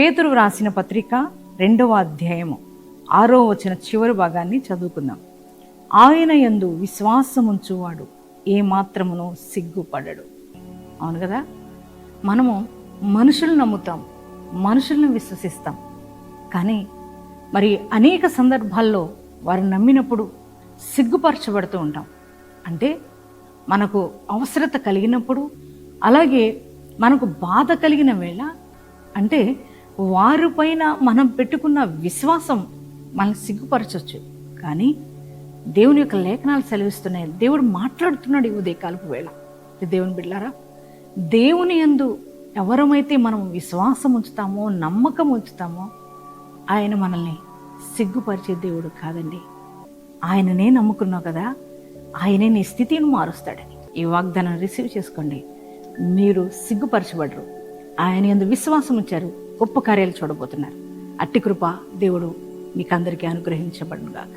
పేతురు వ్రాసిన పత్రిక 2వ అధ్యాయము 6వ వచన చివరి భాగాన్ని చదువుకుందాం. ఆయన యందు విశ్వాసముంచువాడు ఏమాత్రమునో సిగ్గుపడడు. అవును కదా, మనము మనుషులను నమ్ముతాం, మనుషులను విశ్వసిస్తాం. కానీ మరి అనేక సందర్భాల్లో వారు నమ్మినప్పుడు సిగ్గుపరచబడుతూ ఉంటాం. అంటే మనకు అవసరత కలిగినప్పుడు, అలాగే మనకు బాధ కలిగిన వేళ, అంటే వారిపైన మనం పెట్టుకున్న విశ్వాసం మనల్ని సిగ్గుపరచవచ్చు. కానీ దేవుని యొక్క లేఖనాలు సెలవిస్తున్నాయి, దేవుడు మాట్లాడుతున్నాడు ఈ ఉదయకాలపు వేళ. దేవుని బిడ్డలారా, దేవుని యందు ఎవరమైతే మనం విశ్వాసం ఉంచుతామో, నమ్మకం ఉంచుతామో, ఆయన మనల్ని సిగ్గుపరిచే దేవుడు కాదండి. ఆయననే నమ్ముకున్నావు కదా, ఆయనే నీ స్థితిని మారుస్తాడని ఈ వాగ్దానం రిసీవ్ చేసుకోండి. మీరు సిగ్గుపరచబడరు. ఆయన యందు విశ్వాసం ఉంచారు, గొప్ప కార్యాలు చూడబోతున్నారు. అట్టి కృప దేవుడు మీకందరికీ అనుగ్రహించబడును గాక.